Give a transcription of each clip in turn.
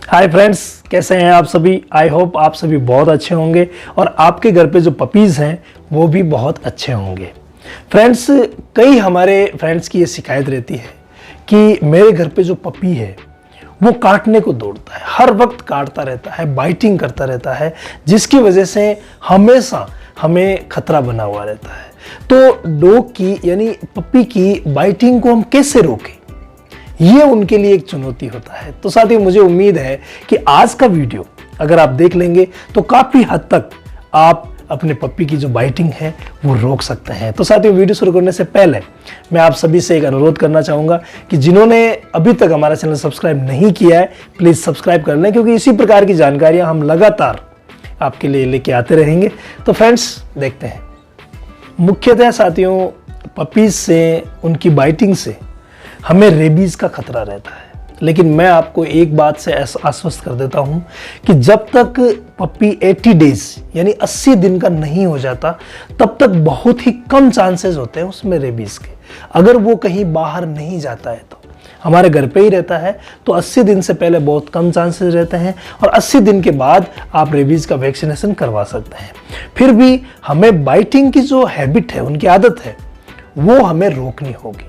Hi friends, कैसे हैं आप सभी। आई होप आप सभी बहुत अच्छे होंगे और आपके घर पे जो पपीज़ हैं वो भी बहुत अच्छे होंगे। फ्रेंड्स, कई हमारे फ्रेंड्स की ये शिकायत रहती है कि मेरे घर पे जो पपी है वो काटने को दौड़ता है, हर वक्त काटता रहता है, बाइटिंग करता रहता है, जिसकी वजह से हमेशा हमें खतरा बना हुआ रहता है। तो डॉग की यानी पपी की बाइटिंग को हम कैसे रोकें, ये उनके लिए एक चुनौती होता है। तो साथियों, मुझे उम्मीद है कि आज का वीडियो अगर आप देख लेंगे तो काफ़ी हद तक आप अपने पप्पी की जो बाइटिंग है वो रोक सकते हैं। तो साथियों, वीडियो शुरू करने से पहले मैं आप सभी से एक अनुरोध करना चाहूँगा कि जिन्होंने अभी तक हमारा चैनल सब्सक्राइब नहीं किया है, प्लीज़ सब्सक्राइब कर लें, क्योंकि इसी प्रकार की जानकारियाँ हम लगातार आपके लिए लेके आते रहेंगे। तो फ्रेंड्स, देखते हैं। मुख्यतः साथियों, पपीज़ से, उनकी बाइटिंग से हमें रेबीज़ का खतरा रहता है, लेकिन मैं आपको एक बात से आश्वस्त कर देता हूं कि जब तक पपी 80 डेज यानी 80 दिन का नहीं हो जाता, तब तक बहुत ही कम चांसेस होते हैं उसमें रेबीज़ के। अगर वो कहीं बाहर नहीं जाता है, तो हमारे घर पे ही रहता है, तो 80 दिन से पहले बहुत कम चांसेस रहते हैं और 80 दिन के बाद आप रेबीज़ का वैक्सीनेशन करवा सकते हैं। फिर भी हमें बाइटिंग की जो हैबिट है, उनकी आदत है, वो हमें रोकनी होगी,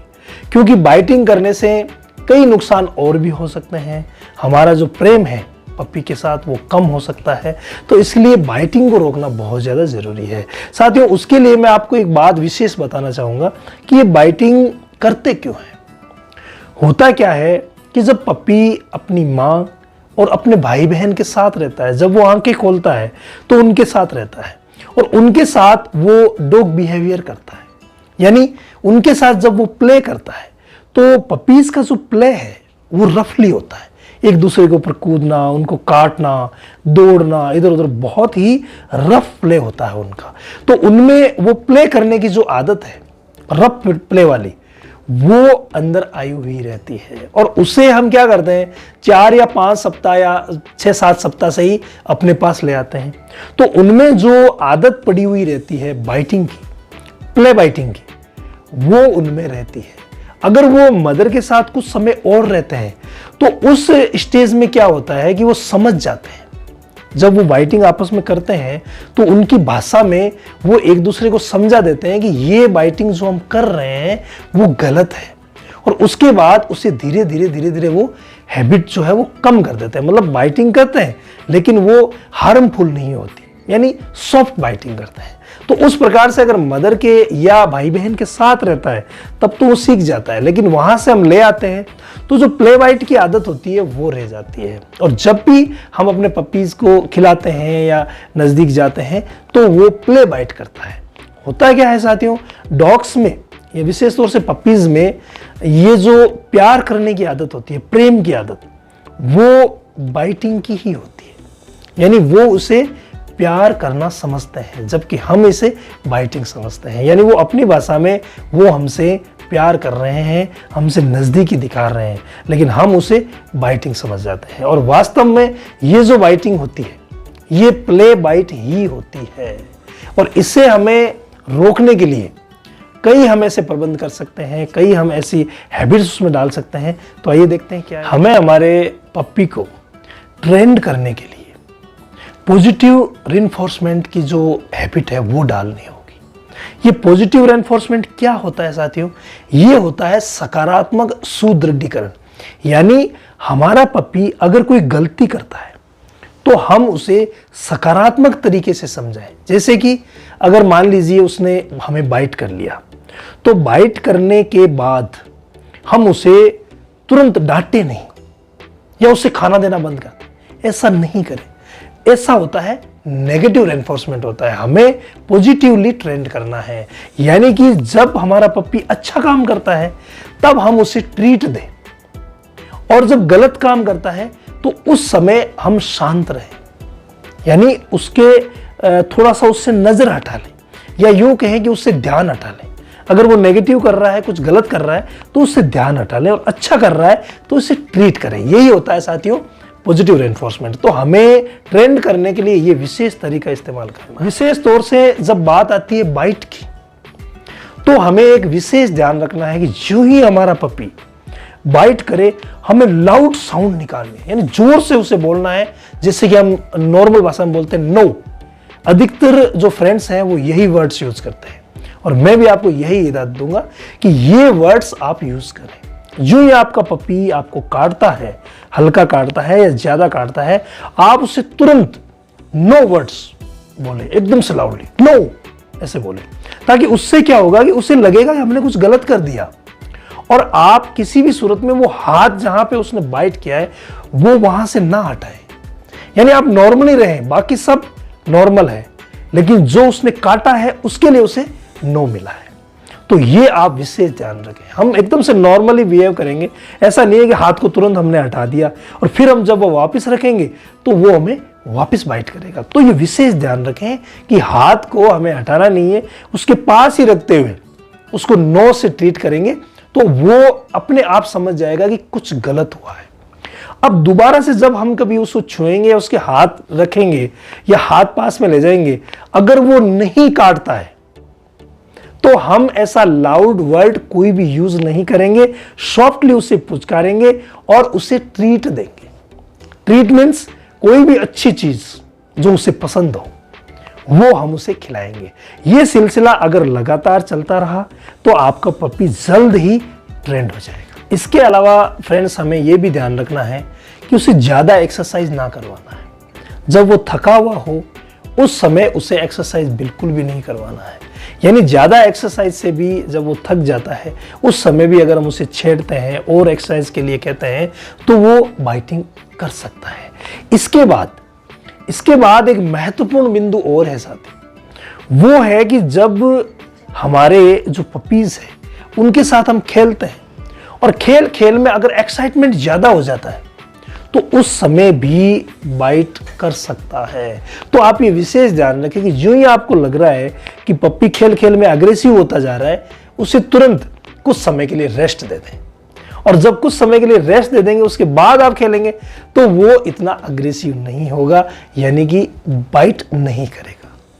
क्योंकि बाइटिंग करने से कई नुकसान और भी हो सकते हैं। हमारा जो प्रेम है पप्पी के साथ वो कम हो सकता है। तो इसलिए बाइटिंग को रोकना बहुत ज़्यादा ज़रूरी है। साथियों, उसके लिए मैं आपको एक बात विशेष बताना चाहूँगा कि ये बाइटिंग करते क्यों हैं। होता क्या है कि जब पप्पी अपनी माँ और अपने भाई बहन के साथ रहता है, जब वो आंखें खोलता है तो उनके साथ रहता है और उनके साथ वो डॉग बिहेवियर करता है, यानी उनके साथ जब वो प्ले करता है तो पपीज़ का जो प्ले है वो रफली होता है। एक दूसरे के ऊपर कूदना, उनको काटना, दौड़ना, इधर उधर, बहुत ही रफ प्ले होता है उनका। तो उनमें वो प्ले करने की जो आदत है, रफ प्ले वाली, वो अंदर आई हुई रहती है और उसे हम क्या करते हैं, 4 या 5 सप्ताह या 6-7 सप्ताह से ही अपने पास ले आते हैं। तो उनमें जो आदत पड़ी हुई रहती है बाइटिंग की, प्ले बाइटिंग की, वो उनमें रहती है। अगर वो मदर के साथ कुछ समय और रहते हैं तो उस स्टेज में क्या होता है कि वो समझ जाते हैं। जब वो बाइटिंग आपस में करते हैं तो उनकी भाषा में वो एक दूसरे को समझा देते हैं कि ये बाइटिंग जो हम कर रहे हैं वो गलत है, और उसके बाद उसे धीरे धीरे वो हैबिट जो है वो कम कर देते हैं। मतलब बाइटिंग करते हैं लेकिन वो हार्मफुल नहीं होती, यानी सॉफ्ट बाइटिंग करते हैं। तो उस प्रकार से अगर मदर के या भाई बहन के साथ रहता है तब तो वो सीख जाता है, लेकिन वहां से हम ले आते हैं तो जो प्ले बाइट की आदत होती है वो रह जाती है। और जब भी हम अपने पपीज को खिलाते हैं या नजदीक जाते हैं तो वो प्ले बाइट करता है। होता क्या है साथियों, डॉग्स में, ये विशेष तौर से पपीज में, ये जो प्यार करने की आदत होती है, प्रेम की आदत, वो बाइटिंग की ही होती है, यानी वो उसे प्यार करना समझते हैं, जबकि हम इसे बाइटिंग समझते हैं। यानी वो अपनी भाषा में वो हमसे प्यार कर रहे हैं, हमसे नज़दीकी दिखा रहे हैं, लेकिन हम उसे बाइटिंग समझ जाते हैं। और वास्तव में ये जो बाइटिंग होती है ये प्ले बाइट ही होती है, और इसे हमें रोकने के लिए कई हम ऐसे प्रबंध कर सकते हैं, कई हम ऐसी हैबिट्स उसमें डाल सकते हैं। तो आइए देखते हैं क्या है। हमें हमारे पप्पी को ट्रेंड करने के लिए पॉजिटिव रिइंफोर्समेंट की जो हैबिट है वो डालनी होगी। ये पॉजिटिव रिइंफोर्समेंट क्या होता है साथियों, ये होता है सकारात्मक सुदृढ़ीकरण। यानी हमारा पप्पी अगर कोई गलती करता है तो हम उसे सकारात्मक तरीके से समझाएं। जैसे कि अगर मान लीजिए उसने हमें बाइट कर लिया, तो बाइट करने के बाद हम उसे तुरंत डांटे नहीं या उसे खाना देना बंद कर दें, ऐसा नहीं करें। ऐसा होता है नेगेटिव रेनफोर्समेंट होता है। हमें पॉजिटिवली ट्रेंड करना है, यानी कि जब हमारा पप्पी अच्छा काम करता है तब हम उसे ट्रीट दें, और जब गलत काम करता है तो उस समय हम शांत रहें, यानी उसके थोड़ा सा उससे नजर हटा लें, या यूं कहें कि उससे ध्यान हटा लें। अगर वो नेगेटिव कर रहा है, कुछ गलत कर रहा है, तो उससे ध्यान हटा लें, और अच्छा कर रहा है तो उसे ट्रीट करें। यही होता है साथियों पॉजिटिव रेनफोर्समेंट। तो हमें ट्रेंड करने के लिए ये विशेष तरीका इस्तेमाल करना है। विशेष तौर से जब बात आती है बाइट की, तो हमें एक विशेष ध्यान रखना है कि जो ही हमारा पपी बाइट करे, हमें लाउड साउंड निकालनी है, यानी जोर से उसे बोलना है, जैसे कि हम नॉर्मल भाषा में बोलते हैं नो। अधिकतर जो फ्रेंड्स हैं वो यही वर्ड्स यूज करते हैं, और मैं भी आपको यही हिदायत दूंगा कि ये वर्ड्स आप यूज करें। जो ये आपका पपी आपको काटता है, हल्का काटता है या ज्यादा काटता है, आप उसे तुरंत नो वर्ड्स बोले, एकदम से लाउडली नो ऐसे बोले, ताकि उससे क्या होगा कि उसे लगेगा कि हमने कुछ गलत कर दिया, और आप किसी भी सूरत में वो हाथ जहां पे उसने बाइट किया है वो वहां से ना हटाए। यानी आप नॉर्मली रहें, बाकी सब नॉर्मल है, लेकिन जो उसने काटा है उसके लिए उसे नो मिला है। तो ये आप विशेष ध्यान रखें। हम एकदम से नॉर्मली बिहेव करेंगे, ऐसा नहीं है कि हाथ को तुरंत हमने हटा दिया और फिर हम जब वो वापस रखेंगे तो वो हमें वापस बाइट करेगा। तो ये विशेष ध्यान रखें कि हाथ को हमें हटाना नहीं है, उसके पास ही रखते हुए उसको नो से ट्रीट करेंगे तो वो अपने आप समझ जाएगा कि कुछ गलत हुआ है। अब दोबारा से जब हम कभी उसको छुएंगे, उसके हाथ रखेंगे या हाथ पास में ले जाएंगे, अगर वो नहीं काटता है तो हम ऐसा लाउड वर्ड कोई भी यूज नहीं करेंगे, सॉफ्टली उसे पुचकारेंगे और उसे ट्रीट देंगे। ट्रीट मीन्स कोई भी अच्छी चीज जो उसे पसंद हो वो हम उसे खिलाएंगे। ये सिलसिला अगर लगातार चलता रहा तो आपका पपी जल्द ही ट्रेंड हो जाएगा। इसके अलावा फ्रेंड्स, हमें यह भी ध्यान रखना है कि उसे ज्यादा एक्सरसाइज ना करवाना है। जब वो थका हुआ हो उस समय उसे एक्सरसाइज बिल्कुल भी नहीं करवाना है। यानी ज्यादा एक्सरसाइज से भी जब वो थक जाता है उस समय भी अगर हम उसे छेड़ते हैं और एक्सरसाइज के लिए कहते हैं तो वो बाइटिंग कर सकता है। इसके बाद एक महत्वपूर्ण बिंदु और है साथी, वो है कि जब हमारे जो पपीज हैं उनके साथ हम खेलते हैं और खेल में अगर एक्साइटमेंट ज्यादा हो जाता है तो उस समय भी बाइट कर सकता है। तो आप ये विशेष ध्यान रखें कि जो ही आपको लग रहा है कि पप्पी खेल में अग्रेसिव होता जा रहा है, उसे तुरंत कुछ समय के लिए रेस्ट दे दें, और जब कुछ समय के लिए रेस्ट दे देंगे उसके बाद आप खेलेंगे तो वो इतना अग्रेसिव नहीं होगा, यानी कि बाइट नहीं करेगा।